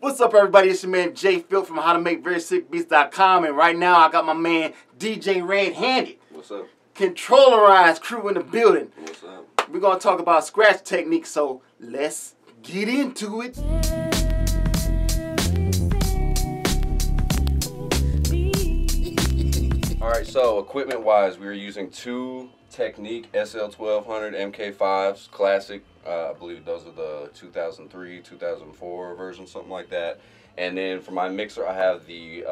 What's up, everybody? It's your man JFILT from HowToMakeVerySickBeats.com, and right now I got my man DJ RedHanded. What's up? Controllerise crew in the building. What's up? We're gonna talk about scratch technique, so let's get into it. Alright, so equipment-wise, we were using two Technic SL1200 MK5s, classic. I believe those are the 2003, 2004 version, something like that. And then for my mixer, I have the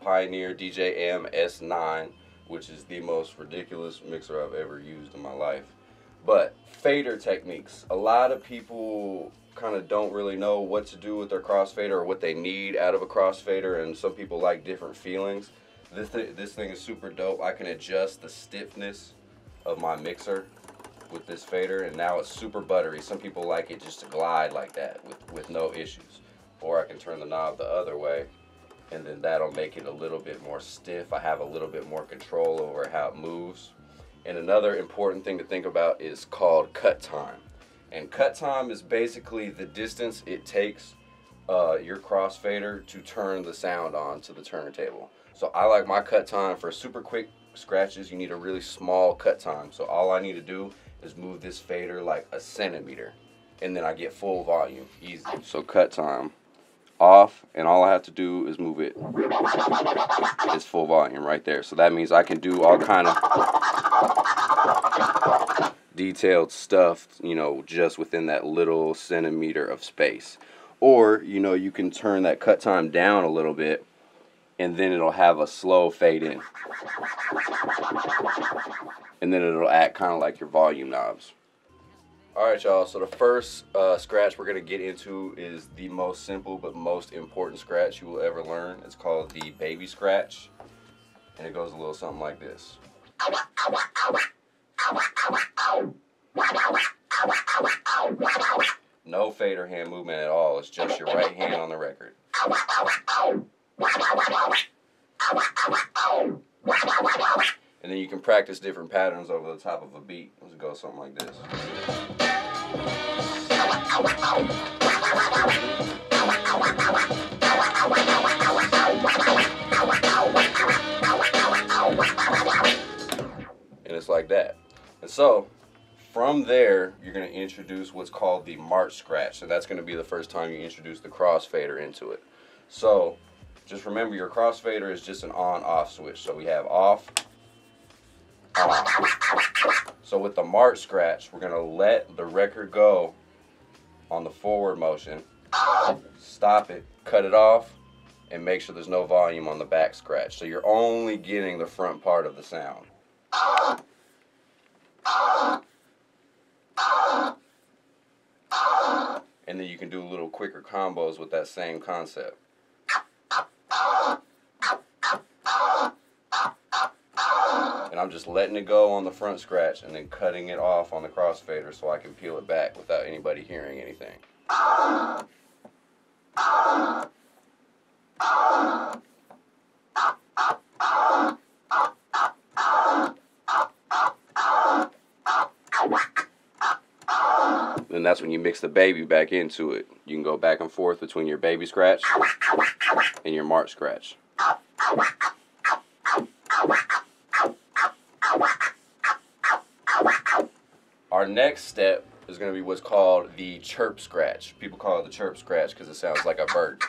Pioneer DJ S9, which is the most ridiculous mixer I've ever used in my life. But fader techniques, a lot of people kind of don't really know what to do with their crossfader or what they need out of a crossfader, and some people like different feelings. This thing is super dope. I can adjust the stiffness of my mixer with this fader, and now it's super buttery. Some people like it just to glide like that with no issues. Or I can turn the knob the other way, and then that'll make it a little bit more stiff. I have a little bit more control over how it moves. And another important thing to think about is called cut time. And cut time is basically the distance it takes your crossfader to turn the sound on to the turntable. So I like my cut time for super quick scratches. You need a really small cut time. So all I need to do is move this fader like a centimeter, and then I get full volume, easy. So cut time off, and all I have to do is move it. It's full volume right there. So that means I can do all kind of detailed stuff, you know, just within that little centimeter of space. Or, you know, you can turn that cut time down a little bit, and then it'll have a slow fade in. And then it'll act kind of like your volume knobs. Alright, y'all, so the first scratch we're going to get into is the most simple but most important scratch you will ever learn. It's called the baby scratch, and it goes a little something like this. No fader hand movement at all, it's just your right hand on the record. And then you can practice different patterns over the top of a beat. Let's go something like this. And it's like that. And so, from there, you're going to introduce what's called the March scratch. And that's going to be the first time you introduce the crossfader into it. So, just remember, your crossfader is just an on-off switch. So we have off, on. So with the March scratch, we're going to let the record go on the forward motion, stop it, cut it off, and make sure there's no volume on the back scratch. So you're only getting the front part of the sound. And then you can do little quicker combos with that same concept. And I'm just letting it go on the front scratch and then cutting it off on the crossfader so I can peel it back without anybody hearing anything. Then that's when you mix the baby back into it. You can go back and forth between your baby scratch and your March scratch. Our next step is going to be what's called the Chirp Scratch. People call it the Chirp Scratch because it sounds like a bird.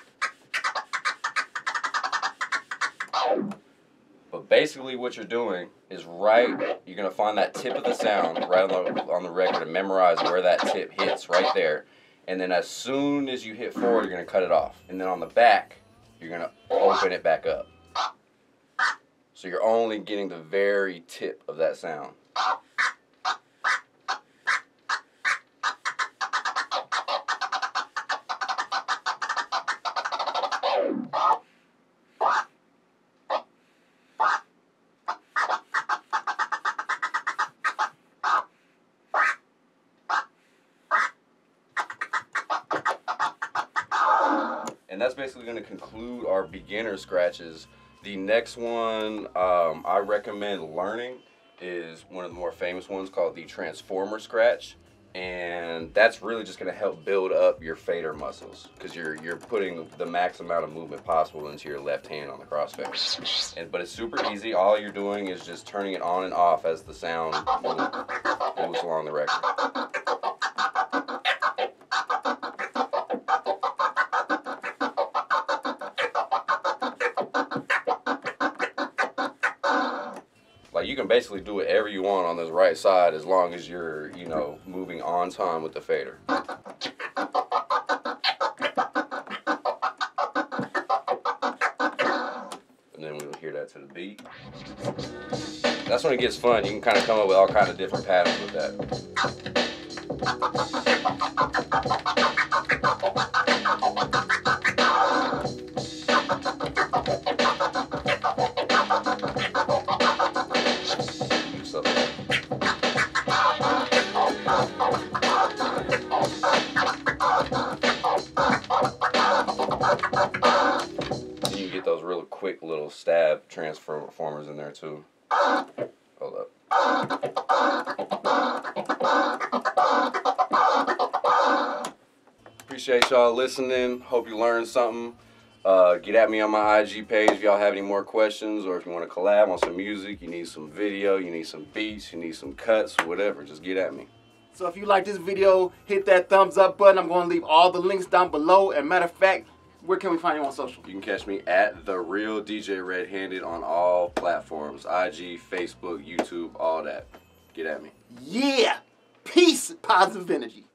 But basically what you're doing is you're going to find that tip of the sound right on the record and memorize where that tip hits right there. And then as soon as you hit forward, you're going to cut it off. And then on the back, you're going to open it back up. So you're only getting the very tip of that sound. And that's basically going to conclude our beginner scratches. The next one I recommend learning is one of the more famous ones called the Transformer Scratch. And that's really just going to help build up your fader muscles, because you're putting the max amount of movement possible into your left hand on the crossfader. But it's super easy. All you're doing is just turning it on and off as the sound moves along the record. Like, you can basically do whatever you want on this right side as long as you're, you know, moving on time with the fader. And then we'll hear that to the beat. That's when it gets fun. You can kind of come up with all kinds of different patterns with that. You can get those real quick little stab transformers in there too. Hold up. Appreciate y'all listening. Hope you learned something. Get at me on my IG page if y'all have any more questions, or if you want to collab on some music, you need some video, you need some beats, you need some cuts, whatever, just get at me. So if you like this video, hit that thumbs up button. I'm going to leave all the links down below. And matter of fact, where can we find you on social? You can catch me at The Real DJ RedHanded on all platforms. IG, Facebook, YouTube, all that. Get at me. Yeah! Peace, positive energy.